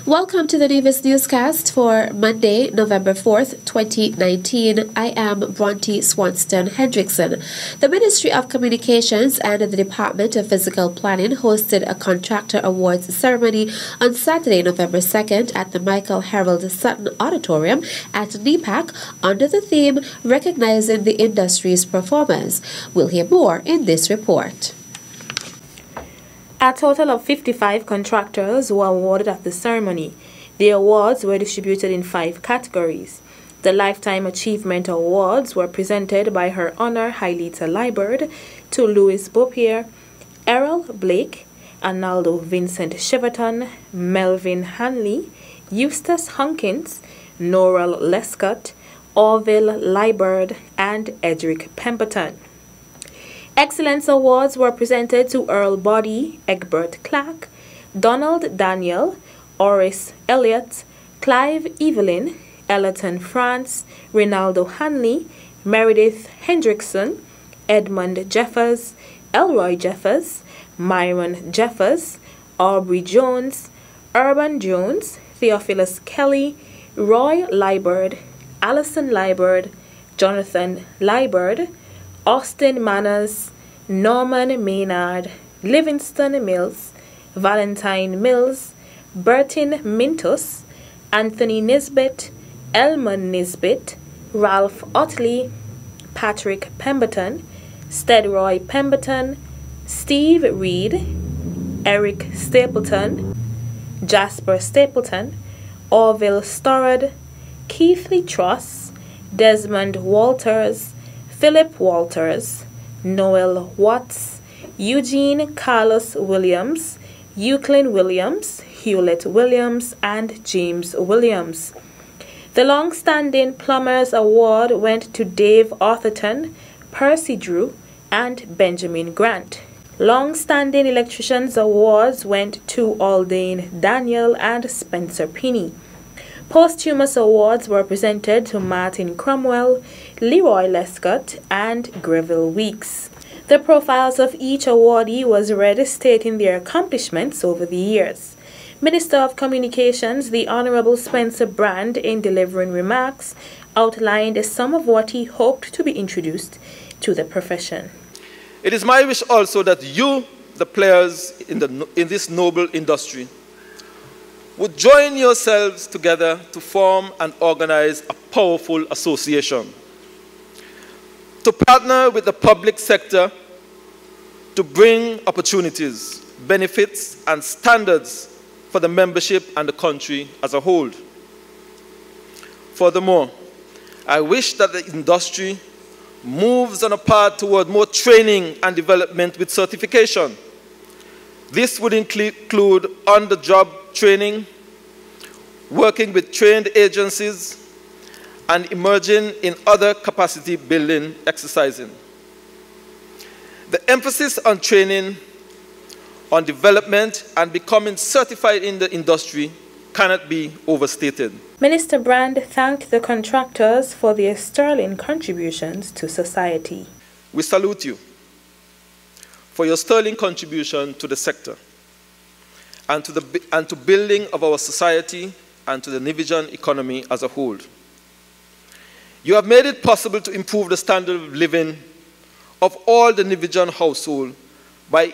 Welcome to the Nevis Newscast for Monday, November 4th, 2019. I am Bronte Swanston Hendrickson. The Ministry of Communications and the Department of Physical Planning hosted a Contractor Awards ceremony on Saturday, November 2nd at the Michael Harold Sutton Auditorium at NEPAC under the theme Recognizing the Industry's Performance. We'll hear more in this report. A total of 55 contractors were awarded at the ceremony. The awards were distributed in 5 categories. The Lifetime Achievement Awards were presented by Her Honor Hyleta Liburd to Louis Bopier, Errol Blake, Arnaldo Vincent Cheverton, Melvin Hanley, Eustace Hunkins, Norrell Lescott, Orville Liburd, and Edric Pemberton. Excellence Awards were presented to Earl Body, Egbert Clark, Donald Daniel, Oris Elliott, Clive Evelyn, Ellerton France, Rinaldo Hanley, Meredith Hendrickson, Edmund Jeffers, Elroy Jeffers, Myron Jeffers, Aubrey Jones, Urban Jones, Theophilus Kelly, Roy Liburd, Alison Liburd, Jonathan Liburd, Austin Manners, Norman Maynard, Livingston Mills, Valentine Mills, Bertin Mintus, Anthony Nisbet, Elman Nisbet, Ralph Otley, Patrick Pemberton, Stedroy Pemberton, Steve Reed, Eric Stapleton, Jasper Stapleton, Orville Storrod, Keithley Truss, Desmond Walters, Philip Walters, Noel Watts, Eugene Carlos Williams, Euclid Williams, Hewlett Williams, and James Williams. The long-standing Plumbers Award went to Dave Arthurton, Percy Drew, and Benjamin Grant. Long-standing Electricians Awards went to Aldane Daniel and Spencer Pinney. Posthumous awards were presented to Martin Cromwell, Leroy Lescott, and Greville Weeks. The profiles of each awardee was read stating their accomplishments over the years. Minister of Communications, the Honorable Spencer Brand, in delivering remarks, outlined some of what he hoped to be introduced to the profession. It is my wish also that you, the players in this noble industry, would join yourselves together to form and organize a powerful association, to partner with the public sector to bring opportunities, benefits, and standards for the membership and the country as a whole. Furthermore, I wish that the industry moves on a path toward more training and development with certification. This would include on-the-job training, working with trained agencies, and emerging in other capacity building exercising. The emphasis on training, on development, and becoming certified in the industry cannot be overstated. Minister Brand thanked the contractors for their sterling contributions to society. We salute you for your sterling contribution to the sector and to building of our society and to the Nevisian economy as a whole. You have made it possible to improve the standard of living of all the Nevisian household by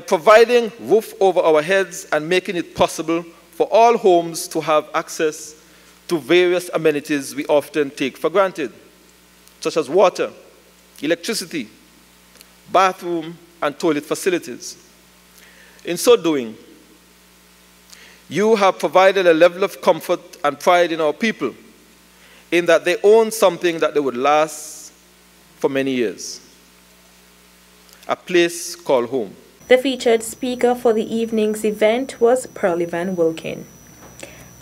providing roof over our heads and making it possible for all homes to have access to various amenities we often take for granted, such as water, electricity, bathroom, and toilet facilities. In so doing, you have provided a level of comfort and pride in our people, in that they own something that they would last for many years. A place called home. The featured speaker for the evening's event was Pearlie Van Wilkin.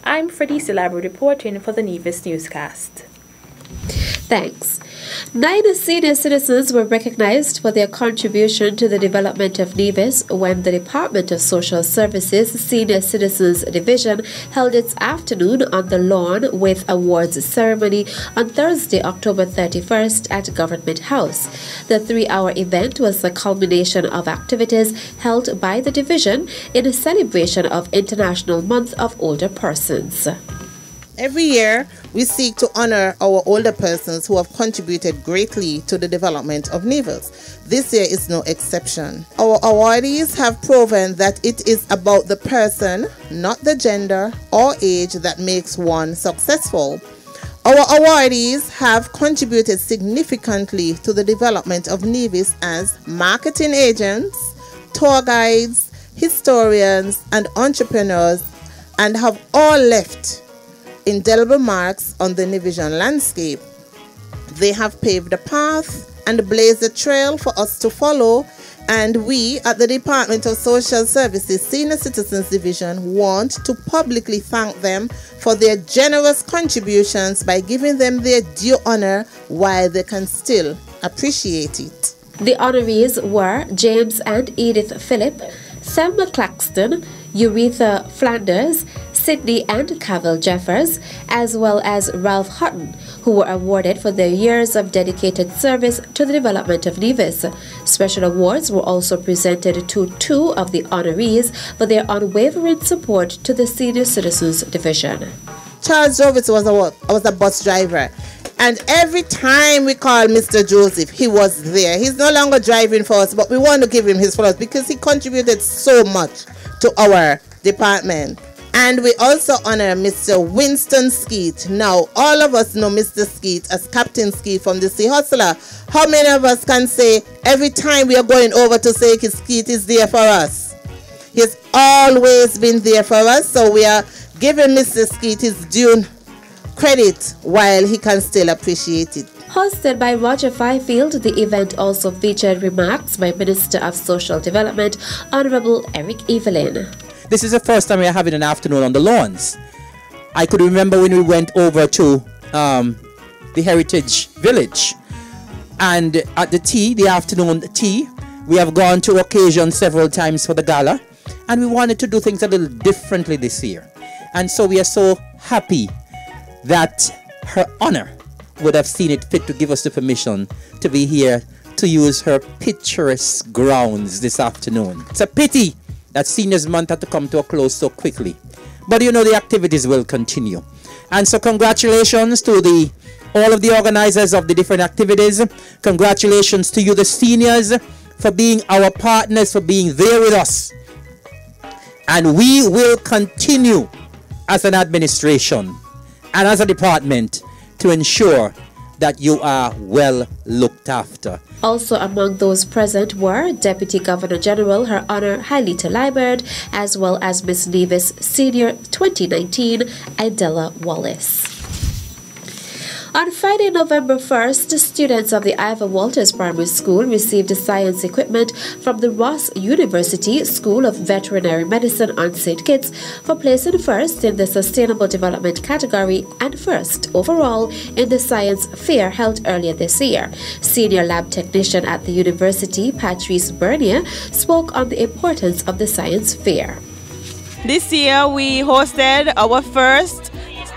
I'm Freddie Silabro reporting for the Nevis Newscast. Thanks. 9 senior citizens were recognized for their contribution to the development of Nevis when the Department of Social Services Senior Citizens Division held its afternoon on the lawn with awards ceremony on Thursday, October 31st at Government House. The 3-hour event was the culmination of activities held by the division in a celebration of International Month of Older Persons. Every year, we seek to honor our older persons who have contributed greatly to the development of Nevis. This year is no exception. Our awardees have proven that it is about the person, not the gender or age, that makes one successful. Our awardees have contributed significantly to the development of Nevis as marketing agents, tour guides, historians, and entrepreneurs, and have all left indelible marks on the Nevisian landscape. They have paved a path and blazed a trail for us to follow, and we at the Department of Social Services Senior Citizens Division want to publicly thank them for their generous contributions by giving them their due honor while they can still appreciate it. The honorees were James and Edith Phillip, Thelma Claxton, Uretha Flanders, Sydney and Cavell Jeffers, as well as Ralph Hutton, who were awarded for their years of dedicated service to the development of Nevis. Special awards were also presented to 2 of the honorees for their unwavering support to the Senior Citizens Division. Charles Jovitz was a bus driver, and every time we call Mr. Joseph, he was there. He's no longer driving for us, but we want to give him his flowers because he contributed so much to our department. And we also honor Mr. Winston Skeet. Now, all of us know Mr. Skeet as Captain Skeet from the Sea Hustler. How many of us can say every time we are going over to say Skeet is there for us? He's always been there for us, so we are giving Mr. Skeet his due credit while he can still appreciate it. Hosted by Roger Fifield, the event also featured remarks by Minister of Social Development, Honorable Eric Evelyn. This is the first time we are having an afternoon on the lawns. I could remember when we went over to the Heritage Village, and at the afternoon tea, we have gone to occasion several times for the gala, and we wanted to do things a little differently this year. And so we are so happy that Her Honor would have seen it fit to give us the permission to be here to use her picturesque grounds this afternoon. It's a pity that Seniors Month had to come to a close so quickly. But you know, the activities will continue. And so congratulations to all of the organizers of the different activities. Congratulations to you, the seniors, for being our partners, for being there with us. And we will continue as an administration and as a department to ensure that you are well looked after. Also among those present were Deputy Governor General Her Honor Hailita Liburd, as well as Miss Nevis Senior 2019 Idella Wallace. On Friday, November 1st, students of the Ivor Walters Primary School received science equipment from the Ross University School of Veterinary Medicine on St. Kitts for placing first in the Sustainable Development category and first overall in the science fair held earlier this year. Senior lab technician at the university, Patrice Bernier, spoke on the importance of the science fair. This year we hosted our first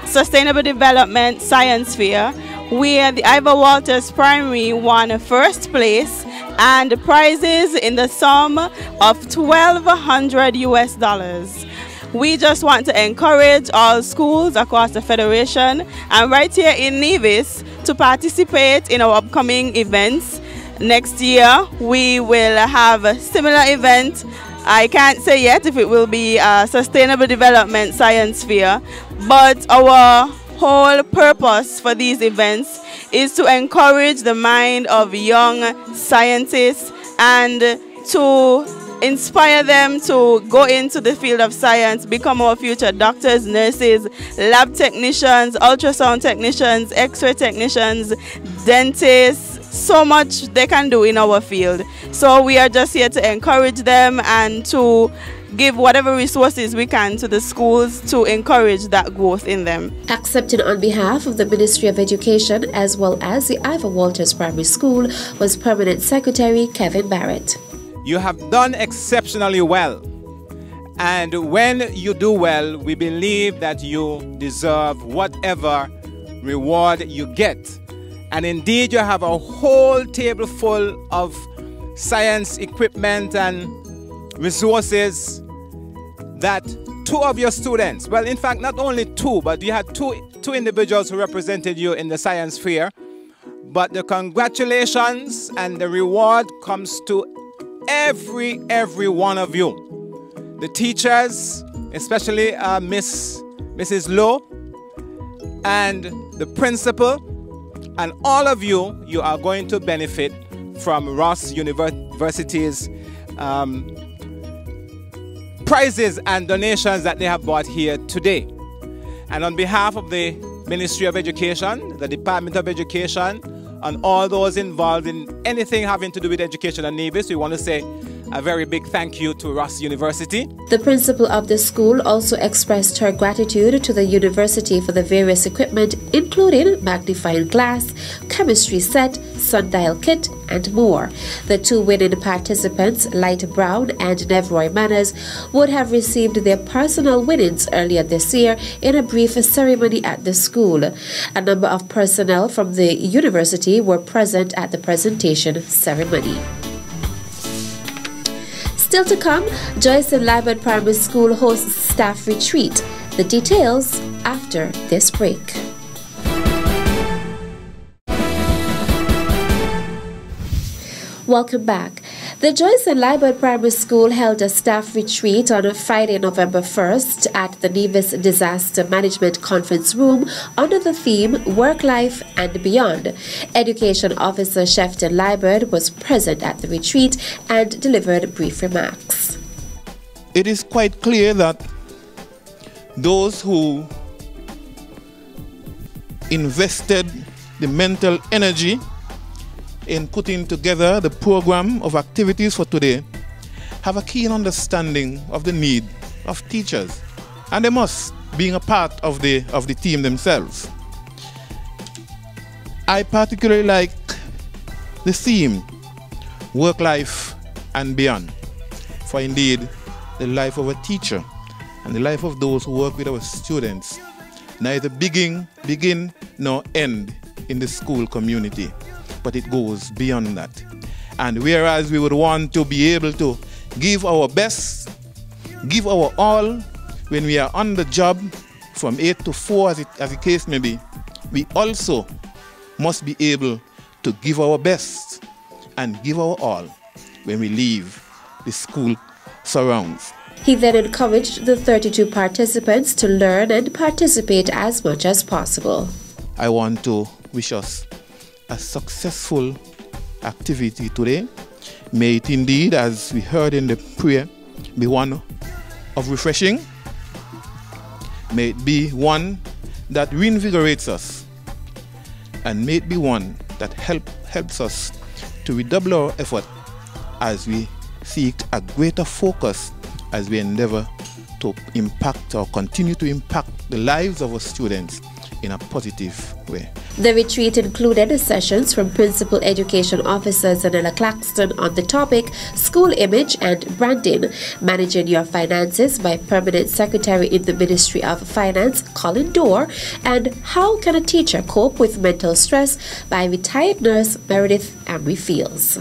Sustainable Development Science Fair, where the Ivor Walters Primary won first place and prizes in the sum of $1,200. We just want to encourage all schools across the Federation and right here in Nevis to participate in our upcoming events. Next year we will have a similar event. I can't say yet if it will be a Sustainable Development Science Fair, but our whole purpose for these events is to encourage the mind of young scientists and to inspire them to go into the field of science, become our future doctors, nurses, lab technicians, ultrasound technicians, x-ray technicians, dentists, so much they can do in our field. So we are just here to encourage them and to give whatever resources we can to the schools to encourage that growth in them. Accepting on behalf of the Ministry of Education as well as the Ivor Walters Primary School was Permanent Secretary Kevin Barrett. You have done exceptionally well. And when you do well, we believe that you deserve whatever reward you get. And indeed, you have a whole table full of science equipment and resources that two of your students, well, in fact, not only two, but you had two individuals who represented you in the science fair. But the congratulations and the reward comes to every one of you. The teachers, especially Mrs. Lowe, and the principal, and all of you, you are going to benefit from Ross University's prizes and donations that they have brought here today. And on behalf of the Ministry of Education, the Department of Education, and all those involved in anything having to do with education at Nevis, we want to say a very big thank you to Ross University. The principal of the school also expressed her gratitude to the university for the various equipment, including magnifying glass, chemistry set, sundial kit, and more. The two winning participants, Light Brown and Nevroy Manners, would have received their personal winnings earlier this year in a brief ceremony at the school. A number of personnel from the university were present at the presentation ceremony. Still to come, Joyce and Liburd Primary School hosts staff retreat. The details after this break. Welcome back. The Joyce and Liburd Primary School held a staff retreat on Friday, November 1st at the Nevis Disaster Management Conference Room under the theme Work Life and Beyond. Education Officer Shefton Liburd was present at the retreat and delivered brief remarks. It is quite clear that those who invested the mental energy in putting together the program of activities for today have a keen understanding of the need of teachers, and they must, being a part of the team themselves. I particularly like the theme, work life and beyond, for indeed the life of a teacher and the life of those who work with our students neither begin nor end in the school community, but it goes beyond that. And whereas we would want to be able to give our best, give our all when we are on the job from 8 to 4 as the case may be, we also must be able to give our best and give our all when we leave the school surrounds. He then encouraged the 32 participants to learn and participate as much as possible. I want to wish us a successful activity today. May it indeed, as we heard in the prayer, be one of refreshing. May it be one that reinvigorates us, and may it be one that helps us to redouble our effort as we seek a greater focus as we endeavor to impact or continue to impact the lives of our students in a positive way. The retreat included sessions from Principal Education Officer Zanella Claxton on the topic School Image and Branding, Managing Your Finances by Permanent Secretary in the Ministry of Finance, Colin Dorr, and How Can a Teacher Cope with Mental Stress by retired nurse Meredith Amory Fields.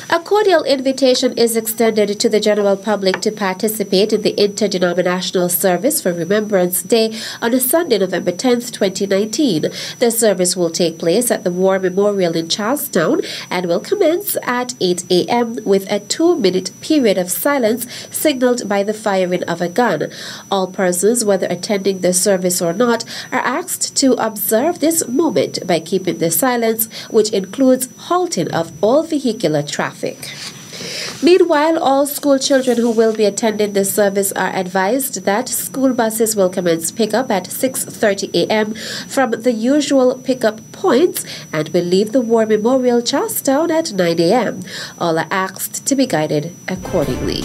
A cordial invitation is extended to the general public to participate in the interdenominational service for Remembrance Day on Sunday, November 10th, 2019. The service will take place at the War Memorial in Charlestown and will commence at 8 a.m. with a 2-minute period of silence signaled by the firing of a gun. All persons, whether attending the service or not, are asked to observe this moment by keeping the silence, which includes halting of all vehicular traffic. Meanwhile, all school children who will be attending this service are advised that school buses will commence pickup at 6:30 a.m. from the usual pickup points and will leave the War Memorial Charlestown at 9 a.m. All are asked to be guided accordingly.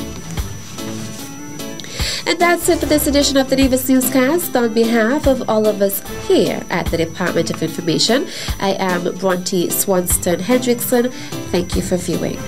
And that's it for this edition of the Nevis Newscast. On behalf of all of us here at the Department of Information, I am Bronte Swanston Hendrickson. Thank you for viewing.